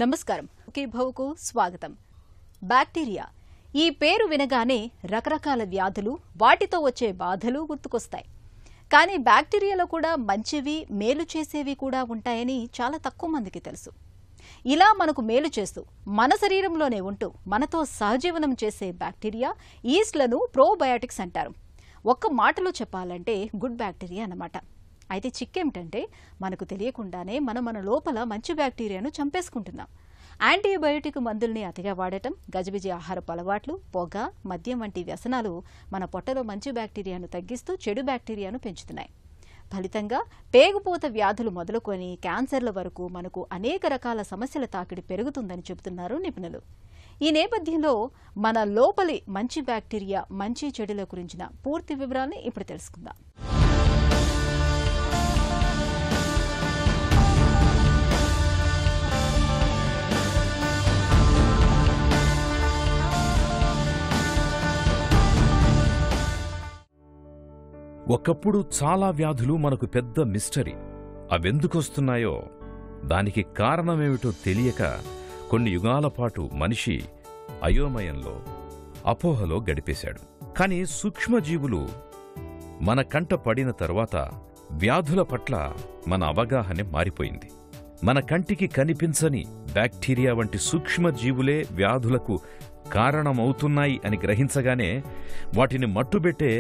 నమస్కారం. ఒకే భౌకు స్వాగతం. బ్యాక్టీరియా ఈ పేరు వినగానే రకరకాల వ్యాధులు, వాటితో వచ్చే బాధలు గుర్తుకొస్తాయి. కానీ బ్యాక్టీరియాలో కూడా మంచివి, మేలు చేసేవి కూడా ఉంటాయని చాలా తక్కువ మందికి తెలుసు. ఇలా మనకు మేలు చేస్తూ మన శరీరంలోనే ఉంటూ మనతో సహజీవనం చేసే బ్యాక్టీరియా ఈస్ట్లను ప్రోబయాటిక్స్ అంటారు. ఒక్క మాటలో చెప్పాలంటే గుడ్ బ్యాక్టీరియా అన్నమాట. అయితే చిక్కేమిటంటే మనకు తెలియకుండానే మన లోపల మంచి బ్యాక్టీరియాను చంపేసుకుంటున్నాం. యాంటీబయోటిక్ మందుల్ని అతిగా వాడటం, గజిబిజి ఆహారపు అలవాట్లు, పొగ, మద్యం వంటి వ్యసనాలు మన పొట్టలో మంచి బ్యాక్టీరియాను తగ్గిస్తూ చెడు బ్యాక్టీరియాను పెంచుతున్నాయి. ఫలితంగా పేగుపోత వ్యాధులు మొదలుకొని క్యాన్సర్ల వరకు మనకు అనేక రకాల సమస్యల తాకిడి పెరుగుతుందని చెబుతున్నారు నిపుణులు. ఈ నేపథ్యంలో మన లోపలి మంచి బ్యాక్టీరియా, మంచి చెడుల గురించిన పూర్తి వివరాల్ని ఇప్పుడు తెలుసుకుందాం. ఒకప్పుడు చాలా వ్యాధులు మనకు పెద్ద మిస్టరీ. అవెందుకొస్తున్నాయో, దానికి కారణమేమిటో తెలియక కొన్ని యుగాల పాటు మనిషి అయోమయంలో, అపోహలో గడిపేశాడు. కాని సూక్ష్మజీవులు మన కంట పడిన తరువాత వ్యాధుల పట్ల మన అవగాహన మారిపోయింది. మన కంటికి కనిపించని బ్యాక్టీరియా వంటి సూక్ష్మజీవులే వ్యాధులకు కారణమవుతున్నాయి అని గ్రహించగానే వాటిని మట్టుబెట్టే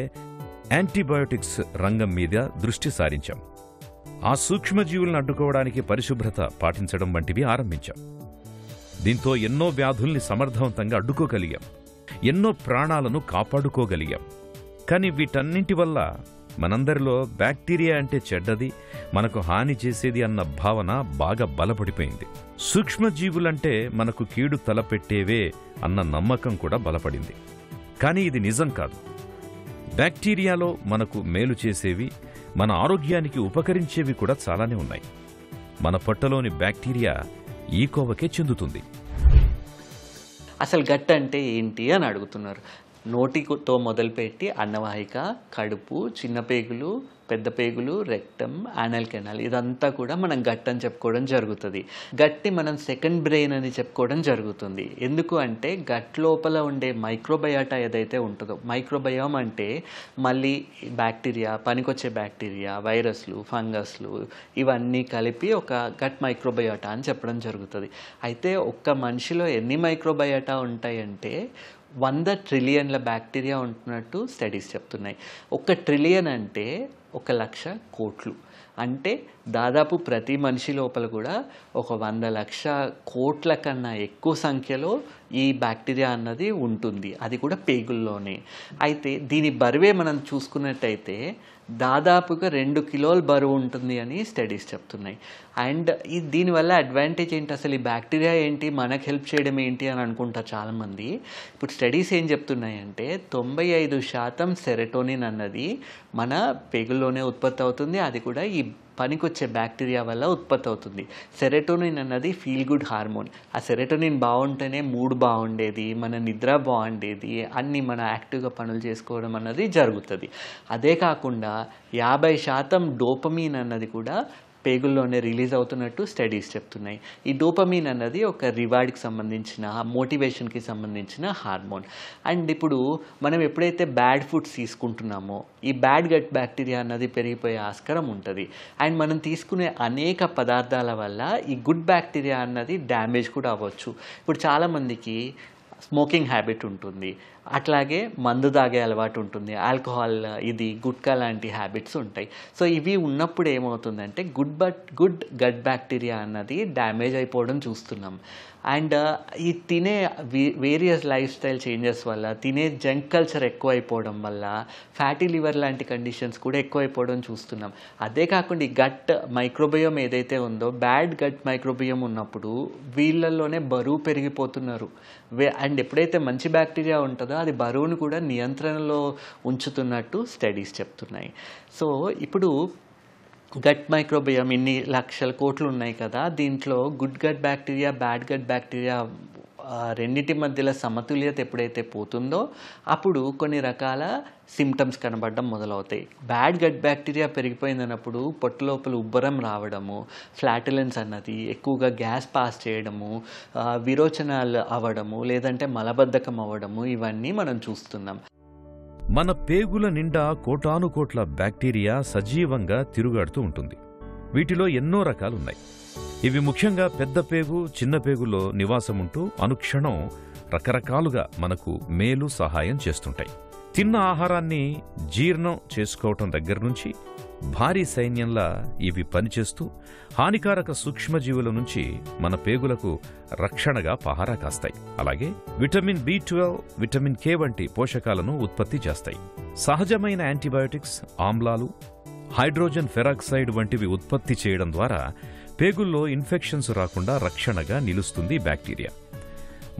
యాంటీబయోటిక్స్ రంగం మీద దృష్టి సారించాం. ఆ సూక్ష్మజీవులను అడ్డుకోవడానికి పరిశుభ్రత పాటించడం వంటివి ఆరంభించాం. దీంతో ఎన్నో వ్యాధుల్ని సమర్థవంతంగా అడ్డుకోగలిగాం, ఎన్నో ప్రాణాలను కాపాడుకోగలిగాం. కానీ వీటన్నింటి వల్ల మనందరిలో బ్యాక్టీరియా అంటే చెడ్డది, మనకు హాని చేసేది అన్న భావన బాగా బలపడిపోయింది. సూక్ష్మజీవులంటే మనకు కీడు తలపెట్టేవే అన్న నమ్మకం కూడా బలపడింది. కానీ ఇది నిజం కాదు. బ్యాక్టీరియాలో మనకు మేలు చేసేవి, మన ఆరోగ్యానికి ఉపకరించేవి కూడా చాలానే ఉన్నాయి. మన పొట్టలోని బ్యాక్టీరియా ఈ కోవకే చెందుతుంది. అసలు గట్ అంటే ఏంటి అని అడుగుతున్నారు. నోటితో మొదలుపెట్టి అన్నవాహిక, కడుపు, చిన్న పేగులు, పెద్ద పేగులు, రెక్టమ్, యానల్ కెనాల్, ఇదంతా కూడా మనం గట్ అని చెప్పుకోవడం జరుగుతుంది. గట్ని మనం సెకండ్ బ్రెయిన్ అని చెప్పుకోవడం జరుగుతుంది. ఎందుకు అంటే గట్ లోపల ఉండే మైక్రోబయాటా ఏదైతే ఉంటుందో, మైక్రోబయోమ్ అంటే మళ్ళీ బ్యాక్టీరియా, పనికొచ్చే బ్యాక్టీరియా, వైరస్లు, ఫంగస్లు, ఇవన్నీ కలిపి ఒక గట్ మైక్రోబయాటా అని చెప్పడం జరుగుతుంది. అయితే ఒక్క మనిషిలో ఎన్ని మైక్రోబయాటా ఉంటాయంటే 100 ట్రిలియన్ల బ్యాక్టీరియా ఉంటున్నట్టు స్టడీస్ చెప్తున్నాయి. 1 ట్రిలియన్ అంటే 1,00,000 కోట్లు. అంటే దాదాపు ప్రతి మనిషి లోపల కూడా 100,00,000 కోట్ల కన్నా ఎక్కువ సంఖ్యలో ఈ బ్యాక్టీరియా అన్నది ఉంటుంది. అది కూడా పేగుల్లోనే. అయితే దీని బరువే మనం చూసుకున్నట్టయితే దాదాపుగా 2 కిలోల బరువు ఉంటుంది అని స్టడీస్ చెప్తున్నాయి. అండ్ దీనివల్ల అడ్వాంటేజ్ ఏంటి, అసలు ఈ బ్యాక్టీరియా ఏంటి, మనకు హెల్ప్ చేయడం ఏంటి అని అనుకుంటారు చాలామంది. ఇప్పుడు స్టడీస్ ఏం చెప్తున్నాయంటే 95% సెరటోనిన్ అన్నది మన పేగుల్లోనే ఉత్పత్తి అవుతుంది. అది కూడా ఈ పనికొచ్చే బ్యాక్టీరియా వల్ల ఉత్పత్తి అవుతుంది. సెరటోనిన్ అన్నది ఫీల్ గుడ్ హార్మోన్. ఆ సెరటోనిన్ బాగుంటేనే మూడ్ బాగుండేది, మన నిద్ర బాగుండేది, అన్నీ మన యాక్టివ్గా పనులు చేసుకోవడం అన్నది జరుగుతుంది. అదే కాకుండా 50% డోపమీన్ అన్నది కూడా పేగుల్లోనే రిలీజ్ అవుతున్నట్టు స్టడీస్ చెప్తున్నాయి. ఈ డోపమీన్ అన్నది ఒక రివార్డ్కి సంబంధించిన, మోటివేషన్కి సంబంధించిన హార్మోన్. అండ్ ఇప్పుడు మనం ఎప్పుడైతే బ్యాడ్ ఫుడ్స్ తీసుకుంటున్నామో ఈ బ్యాడ్ గట్ బ్యాక్టీరియా అన్నది పెరిగిపోయే ఆస్కారం ఉంటుంది. అండ్ మనం తీసుకునే అనేక పదార్థాల వల్ల ఈ గుడ్ బ్యాక్టీరియా అన్నది డ్యామేజ్ కూడా అవ్వచ్చు. ఇప్పుడు చాలామందికి స్మోకింగ్ హ్యాబిట్ ఉంటుంది, అట్లాగే మందు తాగే అలవాటు ఉంటుంది, ఆల్కహాల్, ఇది గుట్కా లాంటి హ్యాబిట్స్ ఉంటాయి. సో ఇవి ఉన్నప్పుడు ఏమవుతుందంటే గుడ్ గట్ బ్యాక్టీరియా అన్నది డ్యామేజ్ అయిపోవడం చూస్తున్నాం. అండ్ ఈ తినే వేరియస్ లైఫ్ స్టైల్ చేంజెస్ వల్ల, తినే జంక్ కల్చర్ ఎక్కువైపోవడం వల్ల ఫ్యాటీ లివర్ లాంటి కండిషన్స్ కూడా ఎక్కువైపోవడం చూస్తున్నాం. అదే కాకుండా ఈ గట్ మైక్రోబయోమ్ ఏదైతే ఉందో, బ్యాడ్ గట్ మైక్రోబయోమ్ ఉన్నప్పుడు వీళ్ళల్లోనే బరువు పెరిగిపోతున్నారు. అండ్ ఎప్పుడైతే మంచి బ్యాక్టీరియా ఉంటుందో అది బరువును కూడా నియంత్రణలో ఉంచుతున్నట్టు స్టడీస్ చెప్తున్నాయి. సో ఇప్పుడు గట్ మైక్రోబియం ఇన్ని లక్షల కోట్లు ఉన్నాయి కదా, దీంట్లో good gut bacteria, bad gut bacteria రెండింటి మధ్యలో సమతుల్యత ఎప్పుడైతే పోతుందో అప్పుడు కొన్ని రకాల సిమ్టమ్స్ కనబడడం మొదలవుతాయి. బ్యాడ్ గట్ బ్యాక్టీరియా పెరిగిపోయిందన్నప్పుడు పొట్ట లోపల ఉబ్బరం రావడము, ఫ్లాటులెన్స్ అన్నది, ఎక్కువగా గ్యాస్ పాస్ చేయడము, విరోచనాలు అవ్వడము, లేదంటే మలబద్ధకం అవ్వడము, ఇవన్నీ మనం చూస్తున్నాం. మన పేగుల నిండా కోటానుకోట్ల బ్యాక్టీరియా సజీవంగా తిరుగాడుతూ ఉంటుంది. వీటిలో ఎన్నో రకాలున్నాయి. ఇవి ముఖ్యంగా పెద్ద పేగు, చిన్న పేగుల్లో నివాసముంటూ అనుక్షణం రకరకాలుగా మనకు మేలు సహాయం చేస్తుంటాయి. తిన్న ఆహారాన్ని జీర్ణం చేసుకోవటం దగ్గర నుంచి భారీ సైన్యంలా ఇవి పనిచేస్తూ హానికారక సూక్ష్మజీవుల నుంచి మన పేగులకు రక్షణగా పహారా కాస్తాయి. అలాగే విటమిన్ B12, విటమిన్ K వంటి పోషకాలను ఉత్పత్తి చేస్తాయి. సహజమైన యాంటీబయోటిక్స్, ఆమ్లాలు, హైడ్రోజన్ పెరాక్సైడ్ వంటివి ఉత్పత్తి చేయడం ద్వారా పేగుల్లో ఇన్ఫెక్షన్స్ రాకుండా రక్షణగా నిలుస్తుంది బ్యాక్టీరియా.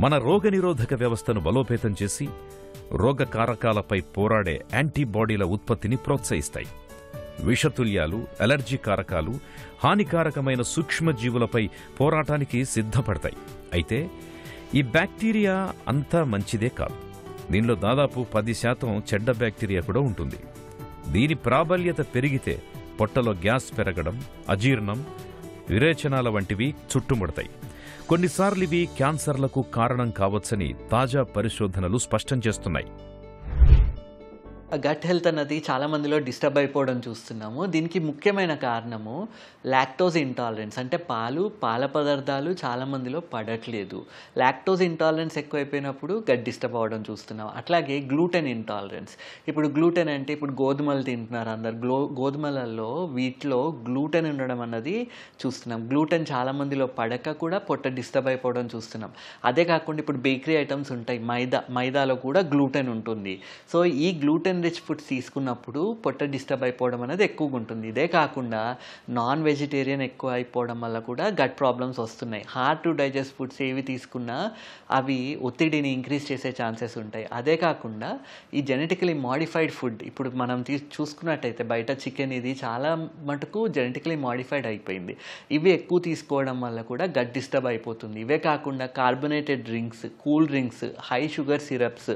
మన రోగనిరోధక వ్యవస్థను బలోపేతం చేసి రోగకారకాలపై పోరాడే యాంటీబాడీల ఉత్పత్తిని ప్రోత్సహిస్తాయి. విషతుల్యాలు, అలర్జీ కారకాలు, హానికారకమైన సూక్ష్మజీవులపై పోరాటానికి సిద్ధపడతాయి. అయితే ఈ బ్యాక్టీరియా అంతా మంచిదే కాదు. దీనిలో దాదాపు 10% చెడ్డ బ్యాక్టీరియా కూడా ఉంటుంది. దీని ప్రాబల్యత పెరిగితే పొట్టలో గ్యాస్ పెరగడం, అజీర్ణం, విరేచనాల వంటివి చుట్టుముడతాయి. కొన్నిసార్లు ఇవి క్యాన్సర్లకు కారణం కావచ్చని తాజా పరిశోధనలు స్పష్టం చేస్తున్నాయి. గట్ హెల్త్ అన్నది చాలా మందిలో డిస్టర్బ్ అయిపోవడం చూస్తున్నాము. దీనికి ముఖ్యమైన కారణము లాక్టోజ్ ఇంటాలరెన్స్, అంటే పాల పదార్థాలు చాలా మందిలో పడట్లేదు. లాక్టోజ్ ఇంటాలరెన్స్ ఎక్కువైపోయినప్పుడు గట్ డిస్టర్బ్ అవ్వడం చూస్తున్నాం. అట్లాగే గ్లూటెన్ ఇంటాలరెన్స్. ఇప్పుడు గ్లూటెన్ అంటే ఇప్పుడు గోధుమలు తింటున్నారు అందరు. గోధుమలలో వీటిలో గ్లూటెన్ ఉండడం అన్నది చూస్తున్నాం. గ్లూటెన్ చాలా మందిలో పడక కూడా పొట్ట డిస్టర్బ్ అయిపోవడం చూస్తున్నాం. అదే కాకుండా ఇప్పుడు బేకరీ ఐటమ్స్ ఉంటాయి, మైదాలో కూడా గ్లూటెన్ ఉంటుంది. సో ఈ గ్లూటెన్ రిచ్ ఫుడ్స్ తీసుకున్నప్పుడు పొట్ట డిస్టర్బ్ అయిపోవడం అనేది ఎక్కువగా ఉంటుంది. ఇదే కాకుండా నాన్ వెజిటేరియన్ ఎక్కువ అయిపోవడం వల్ల కూడా గట్ ప్రాబ్లమ్స్ వస్తున్నాయి. హార్డ్ టు డైజెస్ట్ ఫుడ్స్ ఏవి తీసుకున్నా అవి ఒత్తిడిని ఇంక్రీజ్ చేసే ఛాన్సెస్ ఉంటాయి. అదే కాకుండా ఈ జెనెటికలీ మాడిఫైడ్ ఫుడ్ ఇప్పుడు మనం చూసుకున్నట్టయితే బయట చికెన్ ఇది చాలా మటుకు జెనెటికలీ మాడిఫైడ్ అయిపోయింది. ఇవి ఎక్కువ తీసుకోవడం వల్ల కూడా గట్ డిస్టర్బ్ అయిపోతుంది. ఇవే కాకుండా carbonated drinks, cool drinks, high sugar syrups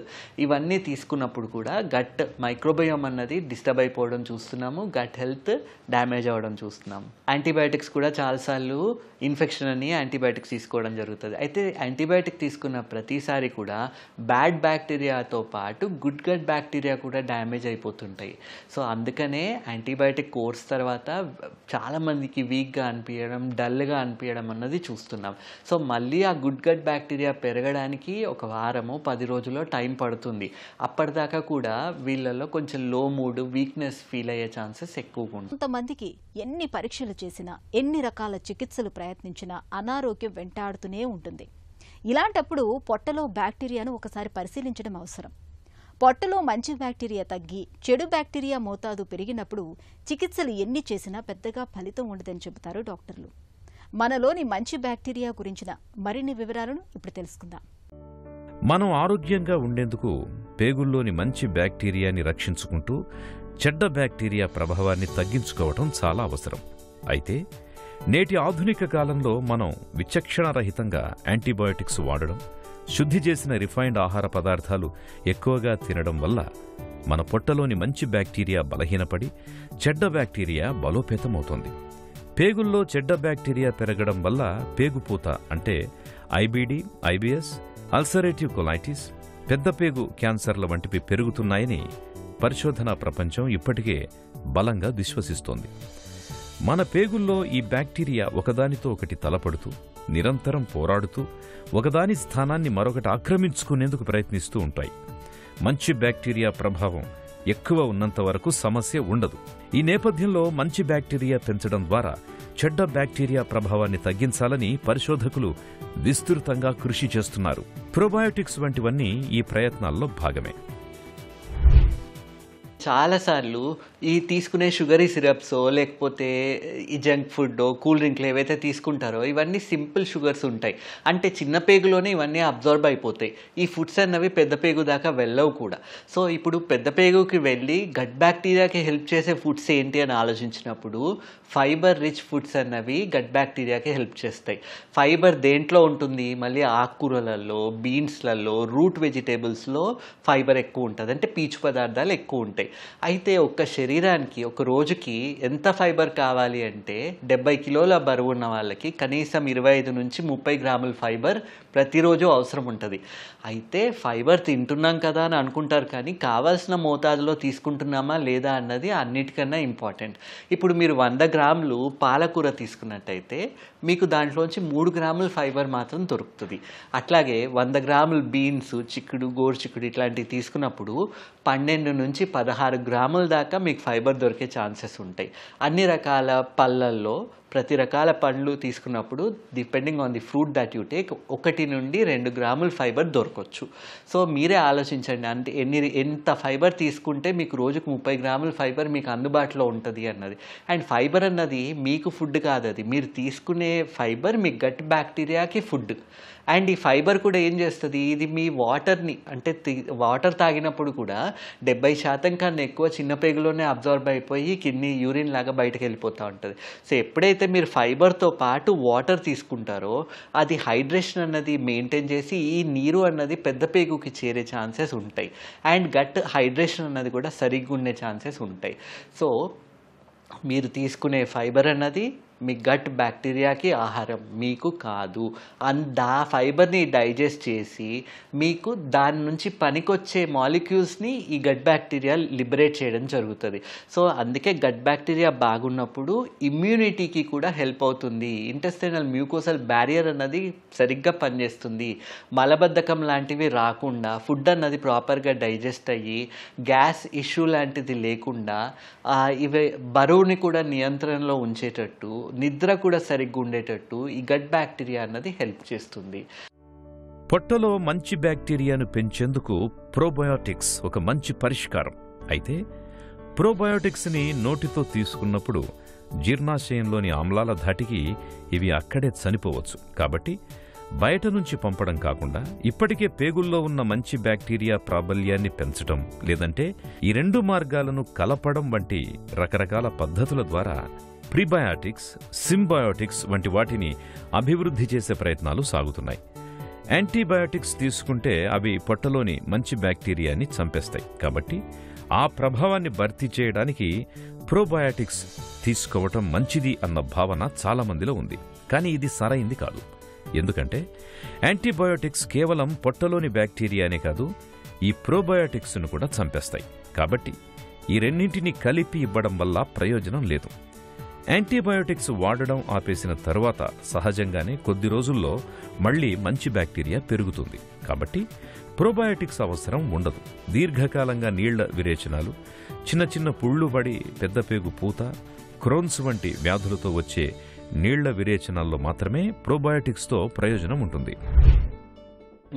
ఇవన్నీ తీసుకున్నప్పుడు కూడా గట్ మైక్రోబయోమ్ అన్నది డిస్టర్బ్ అయిపోవడం చూస్తున్నాము. గట్ హెల్త్ డ్యామేజ్ అవ్వడం చూస్తున్నాము. యాంటీబయాటిక్స్ కూడా చాలాసార్లు ఇన్ఫెక్షన్ అని యాంటీబయాటిక్స్ తీసుకోవడం జరుగుతుంది. అయితే యాంటీబయాటిక్ తీసుకున్న ప్రతిసారి కూడా బ్యాడ్ బ్యాక్టీరియాతో పాటు గుడ్ గట్ బ్యాక్టీరియా కూడా డ్యామేజ్ అయిపోతుంటాయి. సో అందుకనే యాంటీబయాటిక్ కోర్స్ తర్వాత చాలామందికి వీక్గా అనిపించడం, డల్గా అనిపించడం అన్నది చూస్తున్నాం. సో మళ్ళీ ఆ గుడ్ గట్ బ్యాక్టీరియా పెరగడానికి ఒక వారము 10 రోజుల్లో టైం పడుతుంది. అప్పటిదాకా కూడా వీళ్ళలో కొంచెం లో మూడ్, వీక్నెస్ ఫీల్ అయ్యే ఛాన్సెస్ ఎక్కువగా ఉంటుంది. కొంతమందికి ఎన్ని పరీక్షలు చేసినా, ఎన్ని రకాల చికిత్సలు ప్రయత్నించినా అనారోగ్యం వెంటాడుతూనే ఉంటుంది. ఇలాంటప్పుడు పొట్టలో బ్యాక్టీరియాను ఒకసారి పరిశీలించడం అవసరం. పొట్టలో మంచి బ్యాక్టీరియా తగ్గి చెడు బ్యాక్టీరియా మోతాదు పెరిగినప్పుడు చికిత్సలు ఎన్ని చేసినా పెద్దగా ఫలితం ఉండదని చెబుతారు డాక్టర్లు. మనలోని మంచి బ్యాక్టీరియా గురించిన మరిన్ని వివరాలను ఇప్పుడు తెలుసుకుందాం. మనం ఆరోగ్యంగా ఉండేందుకు పేగుల్లోని మంచి బ్యాక్టీరియాని రక్షించుకుంటూ చెడ్డ బ్యాక్టీరియా ప్రభావాన్ని తగ్గించుకోవటం చాలా అవసరం. అయితే నేటి ఆధునిక కాలంలో మనం విచక్షణరహితంగా యాంటీబయాటిక్స్ వాడడం, శుద్ధి చేసిన రిఫైన్డ్ ఆహార పదార్థాలు ఎక్కువగా తినడం వల్ల మన పొట్టలోని మంచి బ్యాక్టీరియా బలహీనపడి చెడ్డ బ్యాక్టీరియా బలోపేతమవుతోంది. పేగుల్లో చెడ్డ బ్యాక్టీరియా పెరగడం వల్ల పేగుపూత అంటే IBD, IBS, అల్సరేటివ్ కొలైటిస్, పెద్ద పేగు క్యాన్సర్ల వంటివి పెరుగుతున్నాయని పరిశోధనా ప్రపంచం ఇప్పటికే బలంగా విశ్వసిస్తోంది. మన పేగుల్లో ఈ బ్యాక్టీరియా ఒకదానితో ఒకటి తలపడుతూ, నిరంతరం పోరాడుతూ, ఒకదాని స్థానాన్ని మరొకటి ఆక్రమించుకునేందుకు ప్రయత్నిస్తూ ఉంటాయి. మంచి బ్యాక్టీరియా ప్రభావం ఎక్కువ ఉన్నంత వరకు సమస్య ఉండదు. ఈ నేపథ్యంలో మంచి బ్యాక్టీరియా పెంచడం ద్వారా చెడ్డ బ్యాక్టీరియా ప్రభావాన్ని తగ్గించాలని పరిశోధకులు విస్తృతంగా కృషి చేస్తున్నారు. ప్రోబయోటిక్స్ వంటివన్నీ ఈ ప్రయత్నాల్లో భాగమే. చాలాసార్లు ఈ తీసుకునే షుగరీ సిరప్సో లేకపోతే ఈ జంక్ ఫుడ్డో కూల్ డ్రింక్లు ఏవైతే తీసుకుంటారో ఇవన్నీ సింపుల్ షుగర్స్ ఉంటాయి. అంటే చిన్న పేగులోనే ఇవన్నీ అబ్జార్బ్ అయిపోతాయి. ఈ ఫుడ్స్ అన్నవి పెద్ద పేగు దాకా వెళ్ళవు కూడా. సో ఇప్పుడు పెద్ద పేగుకి వెళ్ళి గట్ బ్యాక్టీరియాకి హెల్ప్ చేసే ఫుడ్స్ ఏంటి అని ఆలోచించినప్పుడు ఫైబర్ రిచ్ ఫుడ్స్ అన్నవి గట్ బ్యాక్టీరియాకి హెల్ప్ చేస్తాయి. ఫైబర్ దేంట్లో ఉంటుంది? మళ్ళీ ఆకుకూరలలో, బీన్స్లలో, రూట్ వెజిటేబుల్స్లో ఫైబర్ ఎక్కువ ఉంటుంది. అంటే పీచు పదార్థాలు ఎక్కువ ఉంటాయి. అయితే ఒక శరీరానికి ఒక రోజుకి ఎంత ఫైబర్ కావాలి అంటే 70 కిలోల బరువు ఉన్న వాళ్ళకి కనీసం 25 నుంచి 30 గ్రాముల ఫైబర్ ప్రతిరోజు అవసరం ఉంటుంది. అయితే ఫైబర్ తింటున్నాం కదా అని అనుకుంటారు, కానీ కావాల్సిన మోతాదులో తీసుకుంటున్నామా లేదా అన్నది అన్నిటికన్నా ఇంపార్టెంట్. ఇప్పుడు మీరు 100 గ్రాములు పాలకూర తీసుకున్నట్టయితే మీకు దాంట్లోంచి 3 గ్రాముల ఫైబర్ మాత్రం దొరుకుతుంది. అట్లాగే 100 గ్రాములు బీన్స్, చిక్కుడు, గోరు చిక్కుడు ఇట్లాంటివి తీసుకున్నప్పుడు 12 నుంచి 16 గ్రాముల దాకా మీకు ఫైబర్ దొరికే ఛాన్సెస్ ఉంటాయి. అన్ని రకాల పళ్ళల్లో ప్రతి రకాల పండ్లు తీసుకున్నప్పుడు depending on the fruit that you take 1 నుండి 2 గ్రాముల ఫైబర్ దొరకవచ్చు. సో మీరే ఆలోచించండి, అంటే ఎంత ఫైబర్ తీసుకుంటే మీకు రోజుకు 30 గ్రాముల ఫైబర్ మీకు అందుబాటులో ఉంటుంది అన్నది. అండ్ ఫైబర్ అన్నది మీకు ఫుడ్ కాదు, అది మీరు తీసుకునే ఫైబర్ మీ గట్ బ్యాక్టీరియాకి ఫుడ్. అండ్ ఈ ఫైబర్ కూడా ఏం చేస్తుంది, ఇది మీ వాటర్ని అంటే వాటర్ తాగినప్పుడు కూడా 70% కన్నా ఎక్కువ చిన్న పేగులోనే అబ్జార్బ్ అయిపోయి కిడ్నీ యూరిన్ లాగా బయటకు వెళ్ళిపోతూ ఉంటుంది. సో ఎప్పుడైతే మీరు ఫైబర్తో పాటు వాటర్ తీసుకుంటారో అది హైడ్రేషన్ అన్నది మెయింటైన్ చేసి ఈ నీరు అన్నది పెద్ద పేగుకి చేరే ఛాన్సెస్ ఉంటాయి. అండ్ గట్ హైడ్రేషన్ అన్నది కూడా సరిగ్గా ఉండే ఛాన్సెస్ ఉంటాయి. సో మీరు తీసుకునే ఫైబర్ అన్నది మీ గట్ బ్యాక్టీరియాకి ఆహారం, మీకు కాదు. ఆ ఫైబర్ని డైజెస్ట్ చేసి మీకు దాని నుంచి పనికొచ్చే మాలిక్యూల్స్ని ఈ గట్ బ్యాక్టీరియా లిబరేట్ చేయడం జరుగుతుంది. సో అందుకే గట్ బ్యాక్టీరియా బాగున్నప్పుడు ఇమ్యూనిటీకి కూడా హెల్ప్ అవుతుంది. ఇంటెస్టైనల్ మ్యూకోసల్ బ్యారియర్ అన్నది సరిగ్గా పనిచేస్తుంది. మలబద్ధకం లాంటివి రాకుండా ఫుడ్ అన్నది ప్రాపర్గా డైజెస్ట్ అయ్యి గ్యాస్ ఇష్యూ లాంటిది లేకుండా ఇవి బరువుని కూడా నియంత్రణలో ఉంచేటట్టు, నిద్ర కూడా సరిగ్గా ఉండేటట్టు ఈ గట్ బ్యాక్టీరియా అన్నది హెల్ప్ చేస్తుంది. పొట్టలో మంచి బ్యాక్టీరియాను పెంచేందుకు ప్రోబయోటిక్స్ ఒక మంచి పరిష్కారం. అయితే ప్రోబయోటిక్స్ని నోటితో తీసుకున్నప్పుడు జీర్ణాశయంలోని ఆమ్లాల ధాటికి ఇవి అక్కడే చనిపోవచ్చు. కాబట్టి బయట నుంచి పంపడం కాకుండా ఇప్పటికే పేగుల్లో ఉన్న మంచి బ్యాక్టీరియా ప్రాబల్యాన్ని పెంచడం, లేదంటే ఈ 2 మార్గాలను కలపడం వంటి రకరకాల పద్ధతుల ద్వారా ప్రీబయాటిక్స్, సింబయోటిక్స్ వంటి వాటిని అభివృద్ధి చేసే ప్రయత్నాలు సాగుతున్నాయి. యాంటీబయాటిక్స్ తీసుకుంటే అవి పొట్టలోని మంచి బ్యాక్టీరియాని చంపేస్తాయి. కాబట్టి ఆ ప్రభావాన్ని భర్తీ చేయడానికి ప్రోబయాటిక్స్ తీసుకోవటం మంచిది అన్న భావన చాలామందిలో ఉంది. కానీ ఇది సరైంది కాదు. ఎందుకంటే యాంటీబయోటిక్స్ కేవలం పొట్టలోని బ్యాక్టీరియానే కాదు, ఈ ప్రోబయోటిక్స్ను కూడా చంపేస్తాయి. కాబట్టి ఈ రెండింటినీ కలిపి ఇవ్వడం వల్ల ప్రయోజనం లేదు. యాంటీబయోటిక్స్ వాడడం ఆపేసిన తరువాత సహజంగానే కొద్ది రోజుల్లో మళ్లీ మంచి బ్యాక్టీరియా పెరుగుతుంది. కాబట్టి ప్రోబయోటిక్స్ అవసరం ఉండదు. దీర్ఘకాలంగా నీళ్ల విరేచనాలు, చిన్న చిన్న పుళ్ళు పడి పెద్ద పేగు పూత, క్రోన్స్ వంటి వ్యాధులతో వచ్చే నీళ్ల విరేచనాల్లో మాత్రమే ప్రోబయోటిక్స్తో ప్రయోజనం ఉంటుంది.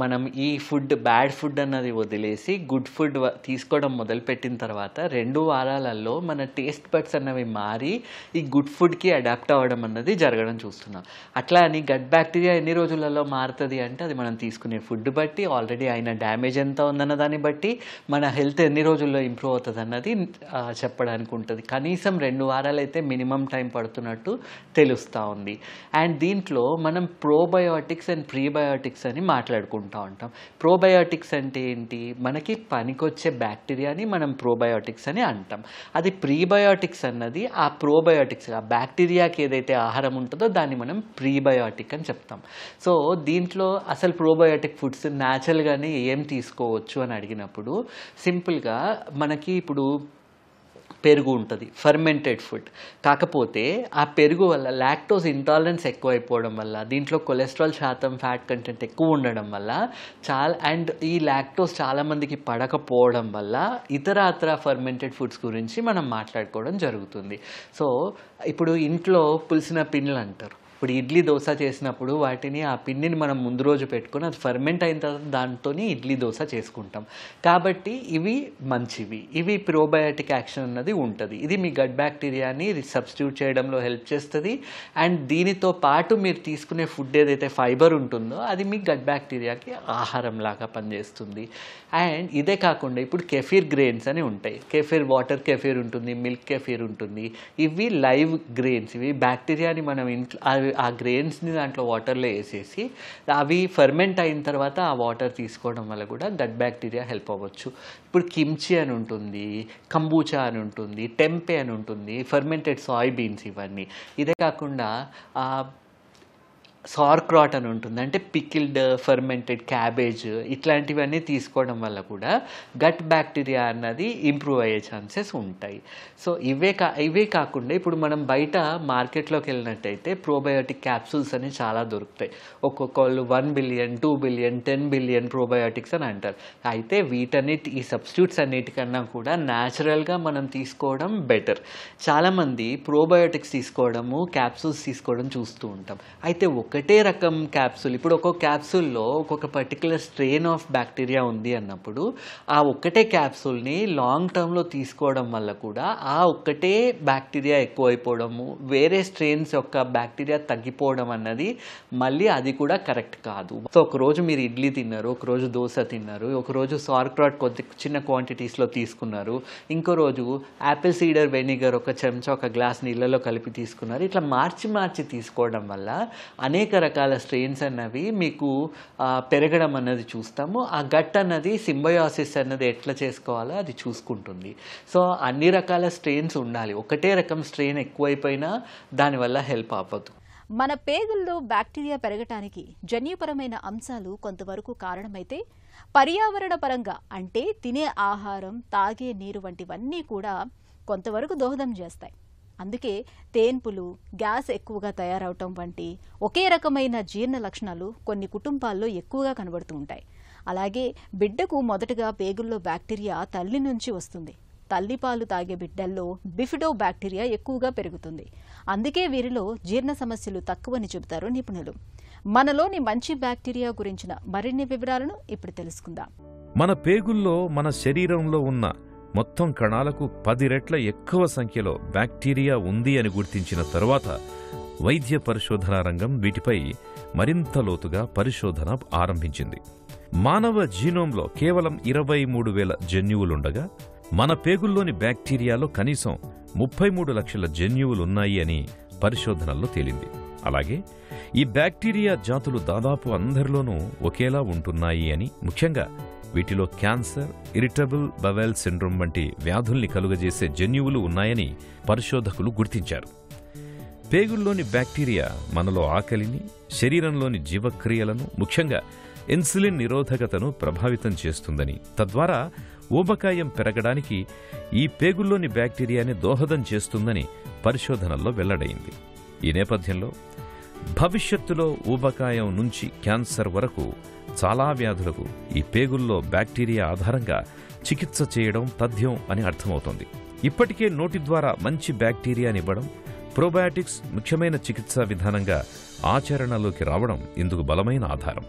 మనం ఈ ఫుడ్ బ్యాడ్ ఫుడ్ అన్నది వదిలేసి గుడ్ ఫుడ్ తీసుకోవడం మొదలుపెట్టిన తర్వాత 2 వారాలలో మన టేస్ట్ బడ్స్ అన్నవి మారి ఈ గుడ్ ఫుడ్కి అడాప్ట్ అవ్వడం అన్నది జరగడం చూస్తున్నాం. అట్లా అని గట్ బ్యాక్టీరియా ఎన్ని రోజులలో మారుతుంది అంటే అది మనం తీసుకునే ఫుడ్ బట్టి, ఆల్రెడీ అయిన డ్యామేజ్ ఎంత ఉందన్న దాన్ని బట్టి, మన హెల్త్ ఎన్ని రోజుల్లో ఇంప్రూవ్ అవుతుంది అన్నది చెప్పడానికి ఉంటుంది. కనీసం 2 వారాలు అయితే మినిమం టైం పడుతున్నట్టు తెలుస్తూ ఉంది. అండ్ దీంట్లో మనం ప్రోబయోటిక్స్ అండ్ ప్రీబయోటిక్స్ అని మాట్లాడుకుంటాం ఉంటాం. ప్రోబయోటిక్స్ అంటే ఏంటి? మనకి పనికొచ్చే బ్యాక్టీరియాని మనం ప్రోబయోటిక్స్ అని అంటాం. అది ప్రీబయోటిక్స్ అన్నది ఆ ప్రోబయోటిక్స్, ఆ బ్యాక్టీరియాకి ఏదైతే ఆహారం ఉంటుందో దాన్ని మనం ప్రీబయోటిక్ అని చెప్తాం. సో దీంట్లో అసలు ప్రోబయోటిక్ ఫుడ్స్ న్యాచురల్గానే ఏం తీసుకోవచ్చు అని అడిగినప్పుడు సింపుల్గా మనకి ఇప్పుడు పెరుగు ఉంటుంది, ఫర్మెంటెడ్ ఫుడ్. కాకపోతే ఆ పెరుగు వల్ల లాక్టోజ్ ఇంటాలరెన్స్ ఎక్కువైపోవడం వల్ల, దీంట్లో కొలెస్ట్రాల్ శాతం, ఫ్యాట్ కంటెంట్ ఎక్కువ ఉండడం వల్ల అండ్ ఈ లాక్టోజ్ చాలామందికి పడకపోవడం వల్ల ఇతర ఫర్మెంటెడ్ ఫుడ్స్ గురించి మనం మాట్లాడుకోవడం జరుగుతుంది. సో ఇప్పుడు ఇంట్లో పులిసిన పిండిలు అంటారు, ఇప్పుడు ఇడ్లీ దోశ చేసినప్పుడు వాటిని ఆ పిండిని మనం ముందు రోజు పెట్టుకొని అది ఫర్మెంట్ అయిన తర్వాత దాంతోని ఇడ్లీ దోశ చేసుకుంటాం. కాబట్టి ఇవి మంచివి, ఇవి ప్రోబయాటిక్ యాక్షన్ అన్నది ఉంటుంది. ఇది మీ గట్ బ్యాక్టీరియాని సబ్స్టిట్యూట్ చేయడంలో హెల్ప్ చేస్తుంది. అండ్ దీనితో పాటు మీరు తీసుకునే ఫుడ్ ఏదైతే ఫైబర్ ఉంటుందో అది మీ గట్ బ్యాక్టీరియాకి ఆహారం లాగా పనిచేస్తుంది. అండ్ ఇదే కాకుండా ఇప్పుడు కెఫీర్ గ్రెయిన్స్ అని ఉంటాయి. కెఫీర్, వాటర్ కెఫీర్ ఉంటుంది, మిల్క్ కెఫీర్ ఉంటుంది. ఇవి లైవ్ గ్రెయిన్స్. ఇవి బ్యాక్టీరియాని మనం ఇంట్లో ఆ గ్రెయిన్స్ని దాంట్లో వాటర్లో వేసేసి అవి ఫర్మెంట్ అయిన తర్వాత ఆ వాటర్ తీసుకోవడం వల్ల కూడా గట్ బ్యాక్టీరియా హెల్ప్ అవ్వచ్చు. ఇప్పుడు కిమ్చి అని ఉంటుంది, కంబూచా అని ఉంటుంది, టెంపే అని ఉంటుంది, ఫర్మెంటెడ్ సాయిబీన్స్ ఇవన్నీ. ఇదే కాకుండా సార్క్రాట్ అని ఉంటుంది, అంటే పికిల్డ్ ఫర్మెంటెడ్ క్యాబేజ్, ఇట్లాంటివన్నీ తీసుకోవడం వల్ల కూడా గట్ బ్యాక్టీరియా అన్నది ఇంప్రూవ్ అయ్యే ఛాన్సెస్ ఉంటాయి. సో ఇవే కాకుండా ఇప్పుడు మనం బయట మార్కెట్లోకి వెళ్ళినట్టయితే ప్రోబయోటిక్ క్యాప్సూల్స్ అని చాలా దొరుకుతాయి. ఒక్కొక్కళ్ళు 1 బిలియన్, 2 బిలియన్, 10 బిలియన్ ప్రోబయోటిక్స్ అని అంటారు. అయితే ఈ సబ్స్టిట్యూట్స్ అన్నిటికన్నా కూడా న్యాచురల్గా మనం తీసుకోవడం బెటర్. చాలామంది ప్రోబయోటిక్స్ తీసుకోవడము, క్యాప్సూల్స్ తీసుకోవడం చూస్తూ ఉంటాం. అయితే ఒకటే రకం క్యాప్సూల్, ఇప్పుడు ఒక్కొక్క క్యాప్సూల్లో ఒక్కొక్క పర్టికులర్ స్ట్రెయిన్ ఆఫ్ బ్యాక్టీరియా ఉంది అన్నప్పుడు ఆ ఒక్కటే క్యాప్సూల్ని లాంగ్ టర్మ్లో తీసుకోవడం వల్ల కూడా ఆ ఒక్కటే బ్యాక్టీరియా ఎక్కువైపోవడము, వేరే స్ట్రెయిన్స్ యొక్క బ్యాక్టీరియా తగ్గిపోవడం అన్నది మళ్ళీ అది కూడా కరెక్ట్ కాదు. సో ఒకరోజు మీరు ఇడ్లీ తిన్నారు, ఒకరోజు దోశ తిన్నారు, ఒకరోజు సార్క్రాట్ కొద్ది చిన్న క్వాంటిటీస్లో తీసుకున్నారు, ఇంకో రోజు యాపిల్ సీడర్ వెనిగర్ ఒక చెంచా ఒక గ్లాస్ నీళ్ళలో కలిపి తీసుకున్నారు. ఇట్లా మార్చి తీసుకోవడం వల్ల అనేక రకాల స్ట్రెయిన్స్ అన్నవి మీకు పెరగడం అన్నది చూస్తాము. ఆ గట్ అన్నది సింబయోసిస్ అన్నది ఎట్లా చేసుకోవాలో అది చూసుకుంటుంది. సో అన్ని రకాల స్ట్రెయిన్స్ ఉండాలి. ఒకటే రకం స్ట్రెయిన్ ఎక్కువైపోయినా దానివల్ల హెల్ప్ అవ్వదు. మన పేగుల్లో బ్యాక్టీరియా పెరగటానికి జన్యుపరమైన అంశాలు కొంతవరకు కారణమైతే, పర్యావరణ పరంగా అంటే తినే ఆహారం, తాగే నీరు వంటివన్నీ కూడా కొంతవరకు దోహదం చేస్తాయి. అందుకే తేన్పులు, గ్యాస్ ఎక్కువగా తయారవటం వంటి ఒకే రకమైన జీర్ణ లక్షణాలు కొన్ని కుటుంబాల్లో ఎక్కువగా కనబడుతూ ఉంటాయి. అలాగే బిడ్డకు మొదటగా పేగుల్లో బ్యాక్టీరియా తల్లి నుంచి వస్తుంది. తల్లిపాలు తాగే బిడ్డల్లో బిఫిడో బ్యాక్టీరియా ఎక్కువగా పెరుగుతుంది. అందుకే వీరిలో జీర్ణ సమస్యలు తక్కువని చెబుతారు నిపుణులు. మనలోని మంచి బ్యాక్టీరియా గురించిన మరిన్ని వివరాలను ఇప్పుడు తెలుసుకుందాం. మన పేగుల్లో మన శరీరంలో ఉన్న మొత్తం కణాలకు 10 రెట్ల ఎక్కువ సంఖ్యలో బ్యాక్టీరియా ఉంది అని గుర్తించిన తరువాత వైద్య పరిశోధనా రంగం వీటిపై మరింత లోతుగా పరిశోధన ఆరంభించింది. మానవ జీనోంలో కేవలం 23,000 జన్యువులుండగా మన పేగుల్లోని బ్యాక్టీరియాలో కనీసం 33 లక్షల జన్యువులున్నాయి అని పరిశోధనల్లో తేలింది. అలాగే ఈ బ్యాక్టీరియా జాతులు దాదాపు అందరిలోనూ ఒకేలా ఉంటున్నాయి అని, ముఖ్యంగా వీటిలో క్యాన్సర్, ఇరిటబుల్ బవెల్ సిండ్రోమ్ వంటి వ్యాధుల్ని కలుగజేసే జన్యువులు ఉన్నాయని పరిశోధకులు గుర్తించారు. పేగుల్లోని బ్యాక్టీరియా మనలో ఆకలిని, శరీరంలోని జీవక్రియలను, ముఖ్యంగా ఇన్సులిన్ నిరోధకతను ప్రభావితం చేస్తుందని, తద్వారా ఊబకాయం పెరగడానికి ఈ పేగుల్లోని బ్యాక్టీరియాని దోహదం చేస్తుందని పరిశోధనల్లో వెల్లడైంది. ఈ నేపథ్యంలో భవిష్యత్తులో ఊబకాయం నుంచి క్యాన్సర్ వరకు చాలా వ్యాధులకు ఈ పేగుల్లో బ్యాక్టీరియా ఆధారంగా చికిత్స చేయడం తథ్యం అని అర్థమవుతోంది. ఇప్పటికే నోటి ద్వారా మంచి బ్యాక్టీరియానివ్వడం, ప్రోబయాటిక్స్ ముఖ్యమైన చికిత్సా విధానంగా ఆచరణలోకి రావడం ఇందుకు బలమైన ఆధారం.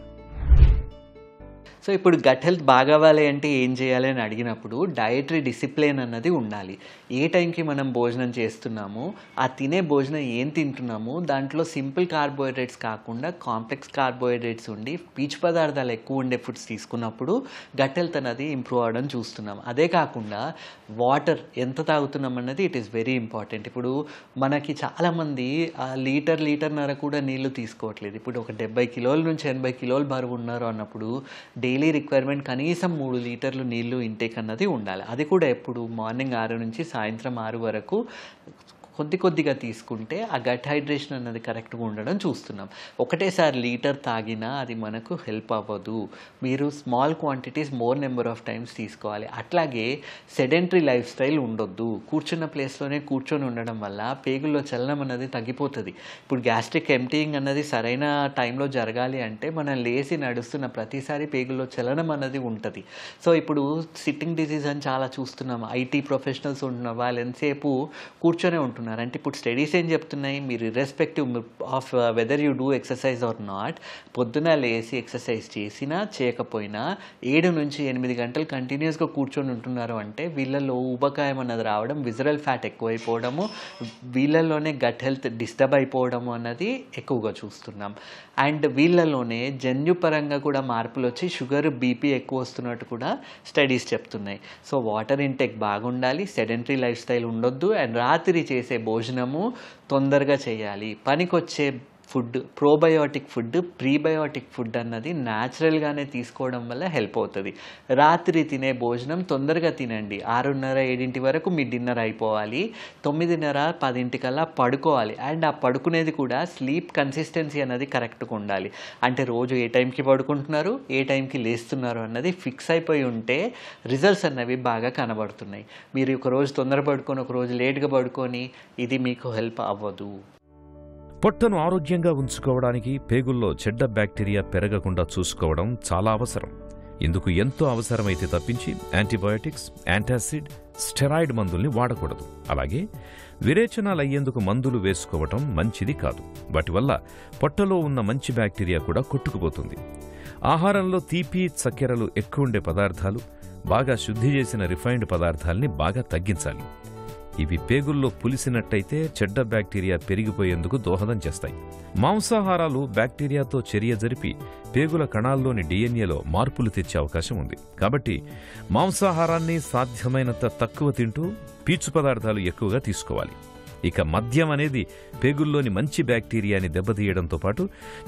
సో ఇప్పుడు గట్ హెల్త్ బాగవ్వాలి అంటే ఏం చేయాలి అని అడిగినప్పుడు డయటరీ డిసిప్లిన్ అన్నది ఉండాలి. ఏ టైంకి మనం భోజనం చేస్తున్నాము, ఆ తినే భోజనం ఏం తింటున్నాము, దాంట్లో సింపుల్ కార్బోహైడ్రేట్స్ కాకుండా కాంప్లెక్స్ కార్బోహైడ్రేట్స్ ఉండి పీచు పదార్థాలు ఎక్కువ ఉండే ఫుడ్స్ తీసుకున్నప్పుడు గట్ హెల్త్ అన్నది ఇంప్రూవ్ అవ్వడం చూస్తున్నాం. అదే కాకుండా వాటర్ ఎంత తాగుతున్నాం అన్నది ఇట్ ఈస్ వెరీ ఇంపార్టెంట్. ఇప్పుడు మనకి చాలామంది లీటర్న్నర కూడా నీళ్లు తీసుకోవట్లేదు. ఇప్పుడు ఒక 70 కిలోల నుంచి 80 కిలోల బరువు ఉన్నారు అన్నప్పుడు డైలీ రిక్వైర్మెంట్ కనీసం 3 లీటర్లు నీళ్లు ఇంటేక్ అన్నది ఉండాలి. అది కూడా ఎప్పుడు మార్నింగ్ 6 నుంచి సాయంత్రం 6 వరకు కొద్దిగా తీసుకుంటే ఆ గట్ హైడ్రేషన్ అన్నది కరెక్ట్గా ఉండడం చూస్తున్నాం. ఒకటేసారి లీటర్ తాగినా అది మనకు హెల్ప్ అవ్వదు. మీరు small quantities more number of times తీసుకోవాలి. అట్లాగే సెడెంటరీ లైఫ్ స్టైల్ ఉండొద్దు. కూర్చున్న ప్లేస్లోనే కూర్చొని ఉండడం వల్ల పేగుల్లో చలనం అన్నది తగ్గిపోతుంది. ఇప్పుడు గ్యాస్ట్రిక్ ఎంప్టీయింగ్ అన్నది సరైన టైంలో జరగాలి అంటే మనం లేచి నడుస్తున్న ప్రతిసారి పేగుల్లో చలనం అన్నది ఉంటుంది. సో ఇప్పుడు సిట్టింగ్ డిసీజ్ అని చాలా చూస్తున్నాం. ఐటీ ప్రొఫెషనల్స్ ఉంటున్న వాళ్ళు ఎంతసేపు కూర్చొనే ఉంటున్నారు. చెప్తున్నారు అంటే ఇప్పుడు స్టడీస్ ఏం చెప్తున్నాయి, మీరు irrespective of whether you do exercise or not, పొద్దున లేసి ఎక్సర్సైజ్ చేసినా చేయకపోయినా 7 నుంచి 8 గంటలు కంటిన్యూస్గా కూర్చొని ఉంటున్నారు అంటే వీళ్ళలో ఊబకాయం అన్నది రావడం, విజరల్ ఫ్యాట్ ఎక్కువైపోవడము, వీళ్ళలోనే గట్ హెల్త్ డిస్టర్బ్ అయిపోవడము అన్నది ఎక్కువగా చూస్తున్నాం. అండ్ వీళ్ళలోనే జన్యుపరంగా కూడా మార్పులు వచ్చి షుగర్, బీపీ ఎక్కువ వస్తున్నట్టు కూడా స్టడీస్ చెప్తున్నాయి. సో వాటర్ ఇంటేక్ బాగుండాలి, సెడెంటరీ లైఫ్ స్టైల్ ఉండొద్దు, అండ్ రాత్రి చేసే భోజనము తొందరగా చేయాలి. పనికొచ్చే food, probiotic food, prebiotic food అన్నది న్యాచురల్గానే తీసుకోవడం వల్ల హెల్ప్ అవుతుంది. రాత్రి తినే భోజనం తొందరగా తినండి. 6:30, 7 వరకు మీ డిన్నర్ అయిపోవాలి. 9:30, 10 పడుకోవాలి. అండ్ ఆ పడుకునేది కూడా స్లీప్ కన్సిస్టెన్సీ అన్నది కరెక్ట్గా ఉండాలి. అంటే రోజు ఏ టైంకి పడుకుంటున్నారు, ఏ టైంకి లేస్తున్నారు అన్నది ఫిక్స్ అయిపోయి ఉంటే రిజల్ట్స్ అన్నవి బాగా కనబడుతున్నాయి. మీరు ఒక రోజు తొందర పడుకొని ఒక రోజు లేట్గా పడుకొని ఇది మీకు హెల్ప్ అవ్వదు. పొట్టను ఆరోగ్యంగా ఉంచుకోవడానికి పేగుల్లో చెడ్డ బ్యాక్టీరియా పెరగకుండా చూసుకోవడం చాలా అవసరం. ఇందుకు ఎంతో అవసరమైతే తప్పించి యాంటీబయాటిక్స్, యాంటాసిడ్, స్టెరాయిడ్ మందుల్ని వాడకూడదు. అలాగే విరేచనాలయ్యేందుకు మందులు వేసుకోవటం మంచిది కాదు. వాటి వల్ల పొట్టలో ఉన్న మంచి బ్యాక్టీరియా కూడా కొట్టుకుపోతుంది. ఆహారంలో తీపి, చక్కెరలు ఎక్కువుండే పదార్థాలు, బాగా శుద్ధి చేసిన రిఫైన్డ్ పదార్థాల్ని బాగా తగ్గించాలి. ఇవి పేగుల్లో పులిసినట్టయితే చెడ్డ బ్యాక్టీరియా పెరిగిపోయేందుకు దోహదం చేస్తాయి. మాంసాహారాలు బ్యాక్టీరియాతో చర్య జరిపి పేగుల కణాల్లోని డిఎన్ఏలో మార్పులు తెచ్చే అవకాశం ఉంది. కాబట్టి మాంసాహారాన్ని సాధ్యమైనంత తక్కువ తింటూ పీచు పదార్థాలు ఎక్కువగా తీసుకోవాలి. ఇక మద్యం అనేది పేగుల్లోని మంచి బ్యాక్టీరియాని దెబ్బతీయడంతో పాటు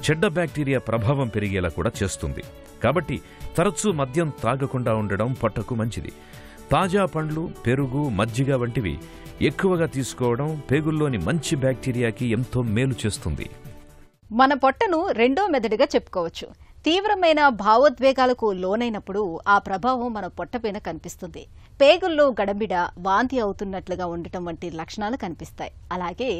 చెడ్డ బ్యాక్టీరియా ప్రభావం పెరిగేలా కూడా చేస్తుంది. కాబట్టి తరచూ మద్యం తాగకుండా ఉండడం పొట్టకు మంచిది. తాజా పండ్లు, పెరుగు, మజ్జిగ వంటివి ఎక్కువగా తీసుకోవడం పేగుల్లోని మంచి బ్యాక్టీరియాకి ఎంతో మేలు చేస్తుంది. మన పొట్టను రెండో మెదడుగా చెప్పుకోవచ్చు. తీవ్రమైన భావోద్వేగాలకు లోనైనప్పుడు ఆ ప్రభావం మన పొట్టపైన కనిపిస్తుంది. పేగుల్లో గడబిడ, వాంతి అవుతున్నట్లుగా ఉండటం వంటి లక్షణాలు కనిపిస్తాయి. అలాగే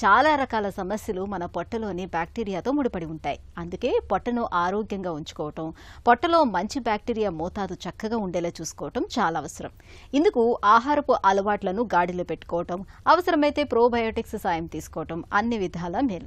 చాలా రకాల సమస్యలు మన పొట్టలోని బ్యాక్టీరియాతో ముడిపడి ఉంటాయి. అందుకే పొట్టను ఆరోగ్యంగా ఉంచుకోవటం, పొట్టలో మంచి బ్యాక్టీరియా మోతాదు చక్కగా ఉండేలా చూసుకోవటం చాలా అవసరం. ఇందుకు ఆహారపు అలవాట్లను గాడిలో పెట్టుకోవటం, అవసరమైతే ప్రోబయోటిక్స్ సాయం తీసుకోవటం అన్ని విధాలా మేలు.